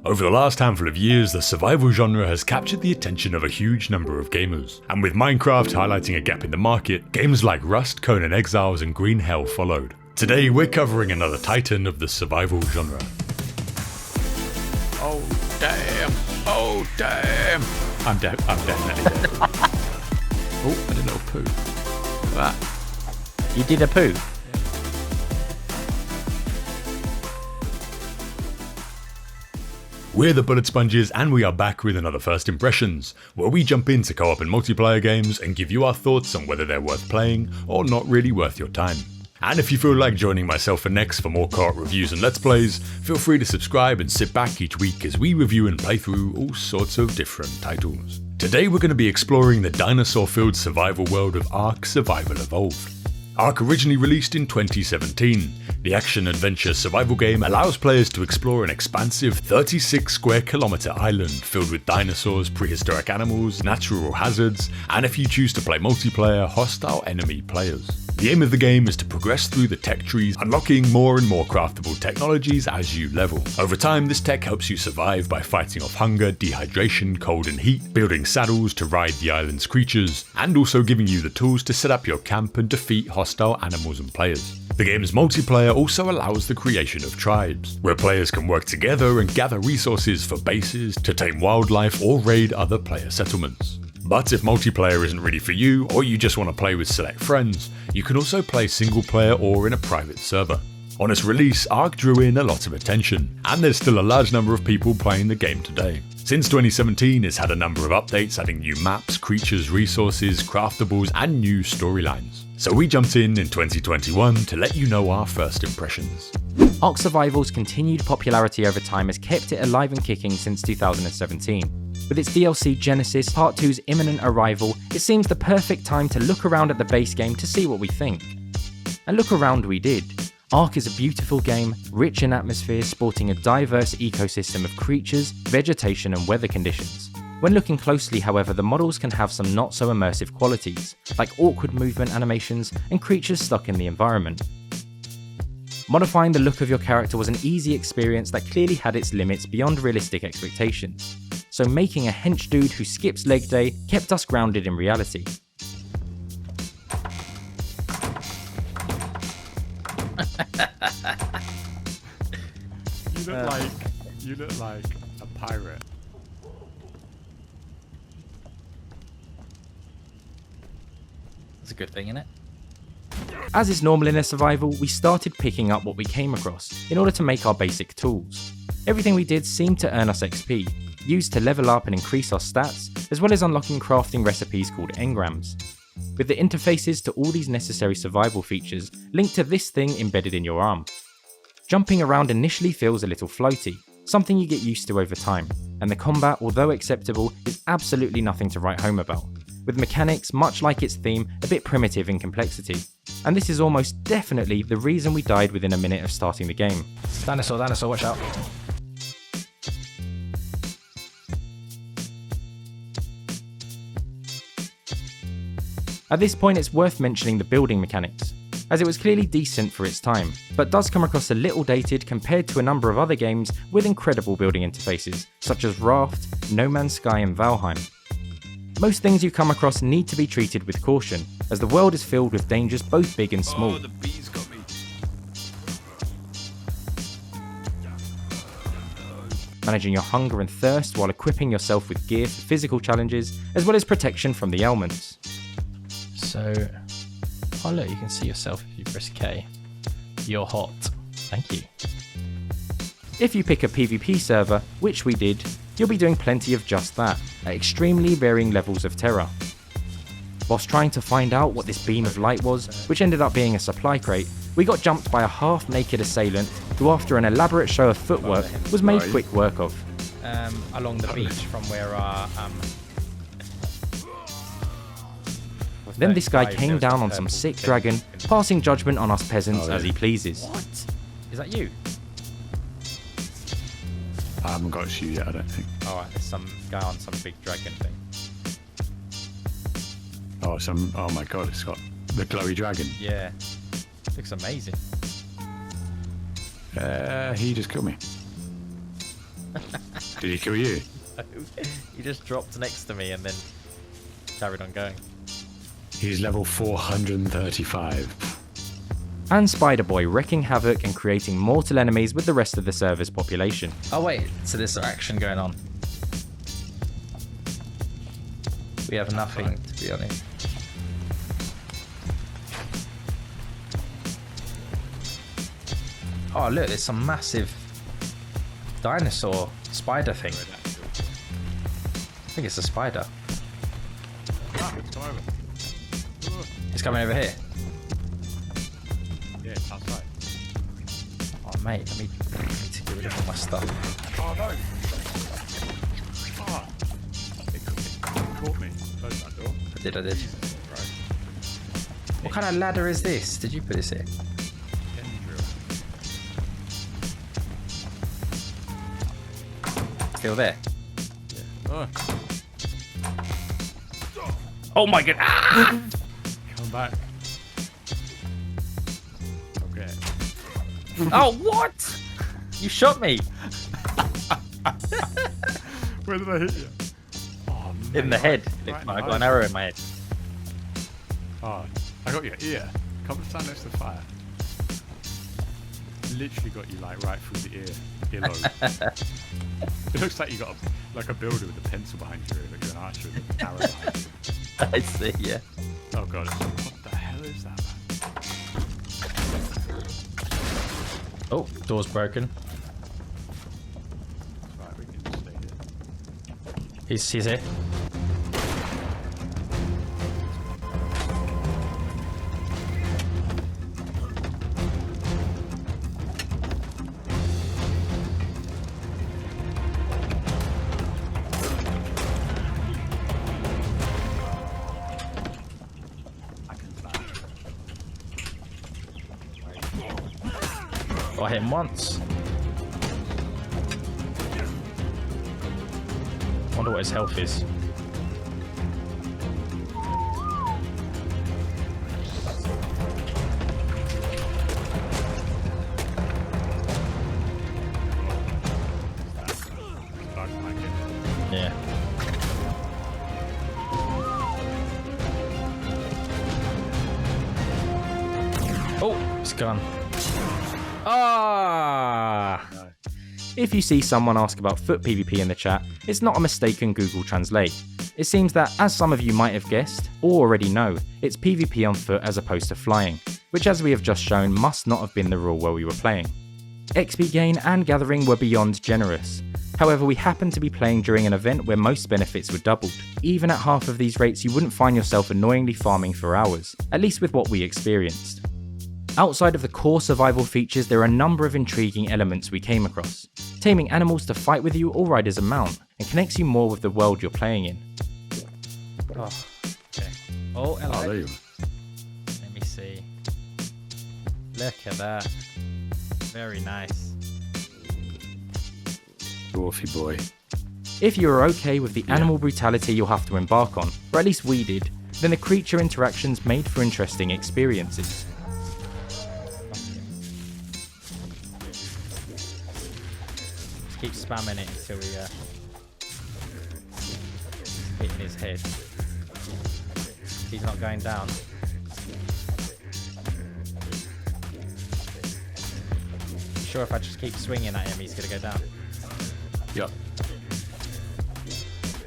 Over the last handful of years, the survival genre has captured the attention of a huge number of gamers, and with Minecraft highlighting a gap in the market, games like Rust, Conan Exiles and Green Hell followed. Today we're covering another titan of the survival genre. Oh damn! Oh damn! I'm definitely dead. Oh, I did a little poo. Look at that. You did a poo? We're the Bullet Sponges and we are back with another First Impressions, where we jump into co-op and multiplayer games and give you our thoughts on whether they're worth playing or not really worth your time. And if you feel like joining myself and Nex for more co-op reviews and Let's Plays, feel free to subscribe and sit back each week as we review and play through all sorts of different titles. Today we're going to be exploring the dinosaur-filled survival world of Ark Survival Evolved. Ark originally released in 2017, the action-adventure survival game allows players to explore an expansive 36 square kilometer island filled with dinosaurs, prehistoric animals, natural hazards, and if you choose to play multiplayer, hostile enemy players. The aim of the game is to progress through the tech trees, unlocking more and more craftable technologies as you level. Over time, this tech helps you survive by fighting off hunger, dehydration, cold and heat, building saddles to ride the island's creatures, and also giving you the tools to set up your camp and defeat hostile animals and players. The game's multiplayer also allows the creation of tribes, where players can work together and gather resources for bases, to tame wildlife or raid other player settlements. But if multiplayer isn't really for you, or you just want to play with select friends, you can also play single player or in a private server. On its release, Ark drew in a lot of attention, and there's still a large number of people playing the game today. Since 2017, it's had a number of updates adding new maps, creatures, resources, craftables, and new storylines. So we jumped in 2021 to let you know our first impressions. Ark Survival's continued popularity over time has kept it alive and kicking since 2017. With its DLC Genesis, Part 2's imminent arrival, it seems the perfect time to look around at the base game to see what we think. And look around we did. Ark is a beautiful game, rich in atmosphere, sporting a diverse ecosystem of creatures, vegetation and weather conditions. When looking closely, however, the models can have some not so immersive qualities, like awkward movement animations and creatures stuck in the environment. Modifying the look of your character was an easy experience that clearly had its limits beyond realistic expectations, so making a hench dude who skips leg day kept us grounded in reality. You look like a pirate. That's a good thing, isn't it? As is normal in a survival, we started picking up what we came across in order to make our basic tools. Everything we did seemed to earn us XP, used to level up and increase our stats, as well as unlocking crafting recipes called engrams. With the interfaces to all these necessary survival features linked to this thing embedded in your arm. Jumping around initially feels a little floaty, something you get used to over time, and the combat, although acceptable, is absolutely nothing to write home about, with mechanics, much like its theme, a bit primitive in complexity. And this is almost definitely the reason we died within a minute of starting the game. Dinosaur, watch out. At this point it's worth mentioning the building mechanics, as it was clearly decent for its time, but does come across a little dated compared to a number of other games with incredible building interfaces, such as Raft, No Man's Sky and Valheim. Most things you come across need to be treated with caution, as the world is filled with dangers both big and small. Oh, the bees got me. Managing your hunger and thirst while equipping yourself with gear for physical challenges, as well as protection from the elements. So, oh look, you can see yourself if you press K. You're hot. Thank you. If you pick a PvP server, which we did, you'll be doing plenty of just that, at extremely varying levels of terror. Whilst trying to find out what this beam of light was, which ended up being a supply crate, we got jumped by a half-naked assailant who, after an elaborate show of footwork, was made quick work of. Along the beach from where our Then this guy came down on some sick dragon, passing judgment on us peasants as he pleases. What? Is that you? I haven't got to you yet, I don't think. Alright, there's some guy on some big dragon thing. Oh my god, it's got the glowy dragon. Yeah. Looks amazing. He just killed me. Did he kill you? He just dropped next to me and then carried on going. He's level 435. And Spider Boy wreaking havoc and creating mortal enemies with the rest of the server's population. Oh wait, so there's action going on. We have nothing, to be honest. Oh look, there's some massive dinosaur spider thing. I think it's a spider. Come over. It's coming over here. Yeah, it's outside. Oh mate, let me to get rid of all my stuff. Oh no! Oh! It caught me. Close that door. I did. Right. What kind of ladder is this? Did you put this here? End drill. Still there? Yeah. Oh! Oh my god! Ah! Come back. Okay. Oh what? You shot me! Where did I hit you? Oh, man. In the head. Right I got an arrow in my head. Oh, I got your ear. Come stand next to the fire. Literally got you like right through the earlobe. It looks like you got a builder with a pencil behind your ear, but you're an archer with an arrow behind you. I see, yeah. Oh god, what the hell is that, man? Oh, door's broken. Right, we can just stay here. He's here. Oh, I hit him once. Wonder what his health is. Yeah. Oh, it's gone. Ah! No. If you see someone ask about foot PvP in the chat, it's not a mistaken Google Translate. It seems that, as some of you might have guessed, or already know, it's PvP on foot as opposed to flying, which as we have just shown must not have been the rule while we were playing. XP gain and gathering were beyond generous. However, we happened to be playing during an event where most benefits were doubled. Even at half of these rates you wouldn't find yourself annoyingly farming for hours, at least with what we experienced. Outside of the core survival features, there are a number of intriguing elements we came across. Taming animals to fight with you or ride as a mount, and connects you more with the world you're playing in. Oh, okay. Oh, hello. Oh, there you Let me see. Look at that. Very nice. Dwarfy boy. If you are okay with the animal brutality you'll have to embark on, or at least we did, then the creature interactions made for interesting experiences. Just keep spamming it until we hitting his head. He's not going down. Sure, if I just keep swinging at him, he's gonna go down. Yep.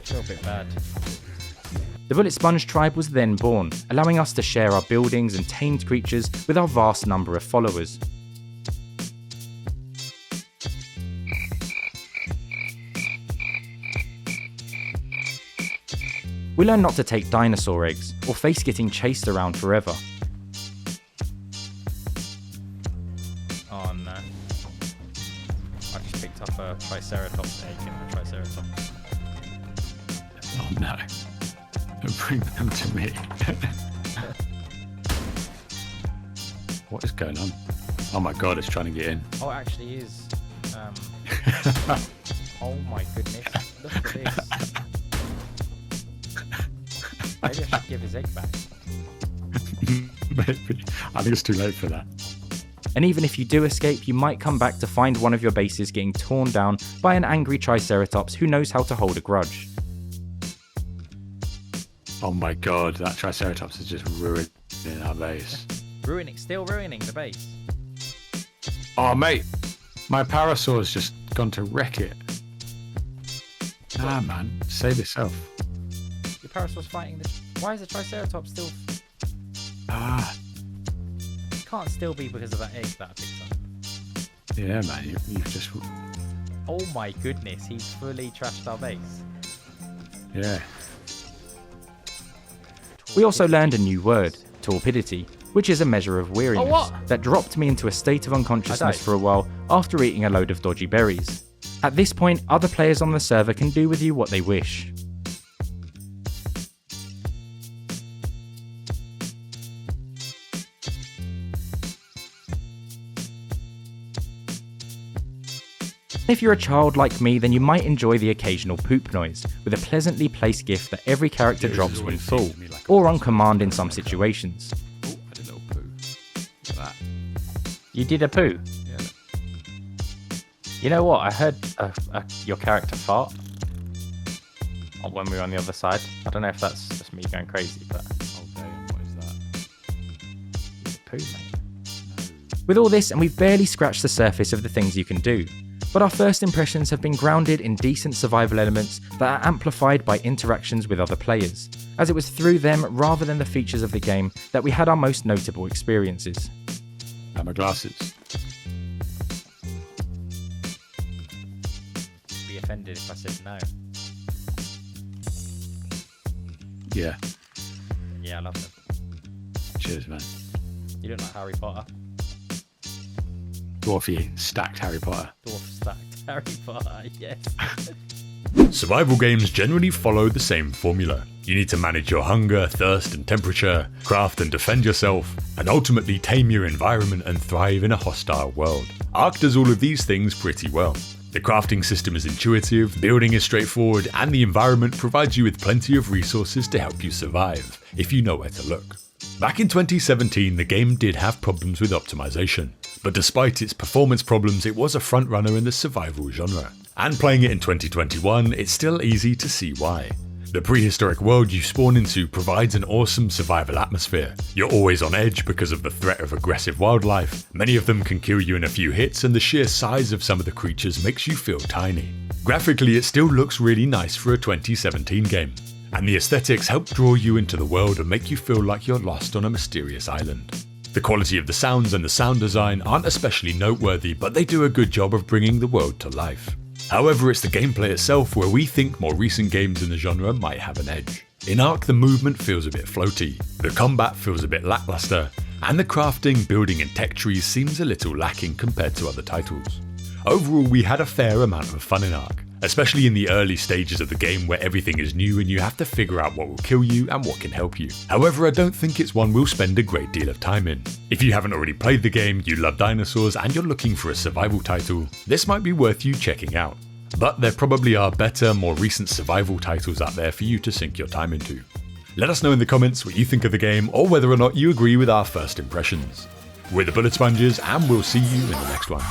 Feel a bit bad. The Bullet Sponge tribe was then born, allowing us to share our buildings and tamed creatures with our vast number of followers. We learned not to take dinosaur eggs, or face getting chased around forever. Oh no. I just picked up a Triceratops egg in the Triceratops. Oh no. Bring them to me. What is going on? Oh my god, it's trying to get in. Oh, it actually is. Oh my goodness. Look at this. Maybe I should give his egg back. Maybe. I think it's too late for that. And even if you do escape, you might come back to find one of your bases getting torn down by an angry Triceratops who knows how to hold a grudge. Oh my god, that Triceratops is just ruining our base. Still ruining the base. Oh mate, my Parasaur's just gone to wreck it. Ah man, save yourself. Your Parasaur's fighting this. Why is the Triceratops still? Ah, It can't still be because of that egg that I picked up. yeah man, you've just, Oh my goodness, he's fully trashed our base. yeah. We also learned a new word, torpidity, which is a measure of weariness what? that dropped me into a state of I unconsciousness died. for a while after eating a load of dodgy berries. At this point, other players on the server can do with you what they wish. If you're a child like me, then you might enjoy the occasional poop noise, with a pleasantly placed gift that every character Yours drops when always full, seems to me like a or on person command in who's some like a- situations. Oh, I did a little poo. Look at that. You did a poo? Yeah. You know what? I heard your character fart when we were on the other side. I don't know if that's just me going crazy, but Oh damn, what is that? it's a poo, mate. With all this, and we've barely scratched the surface of the things you can do, but our first impressions have been grounded in decent survival elements that are amplified by interactions with other players, as it was through them rather than the features of the game that we had our most notable experiences. And my glasses. Be offended if I said no. Yeah. Yeah, I love them. Cheers, man. You look like Harry Potter. Dwarfy stacked Harry Potter. Dwarf stacked Harry Potter, yes. Survival games generally follow the same formula. You need to manage your hunger, thirst and temperature, craft and defend yourself, and ultimately tame your environment and thrive in a hostile world. Ark does all of these things pretty well. The crafting system is intuitive, building is straightforward, and the environment provides you with plenty of resources to help you survive, if you know where to look. Back in 2017, the game did have problems with optimization, but despite its performance problems, it was a frontrunner in the survival genre. And playing it in 2021, it's still easy to see why. The prehistoric world you spawn into provides an awesome survival atmosphere. You're always on edge because of the threat of aggressive wildlife. Many of them can kill you in a few hits, and the sheer size of some of the creatures makes you feel tiny. Graphically, it still looks really nice for a 2017 game, and the aesthetics help draw you into the world and make you feel like you're lost on a mysterious island. The quality of the sounds and the sound design aren't especially noteworthy, but they do a good job of bringing the world to life. However, it's the gameplay itself where we think more recent games in the genre might have an edge. In Ark, the movement feels a bit floaty, the combat feels a bit lackluster, and the crafting, building and tech trees seems a little lacking compared to other titles. Overall, we had a fair amount of fun in Ark, especially in the early stages of the game where everything is new and you have to figure out what will kill you and what can help you. However, I don't think it's one we'll spend a great deal of time in. If you haven't already played the game, you love dinosaurs, and you're looking for a survival title, this might be worth you checking out. But there probably are better, more recent survival titles out there for you to sink your time into. Let us know in the comments what you think of the game, or whether or not you agree with our first impressions. We're the Bullet Sponges, and we'll see you in the next one.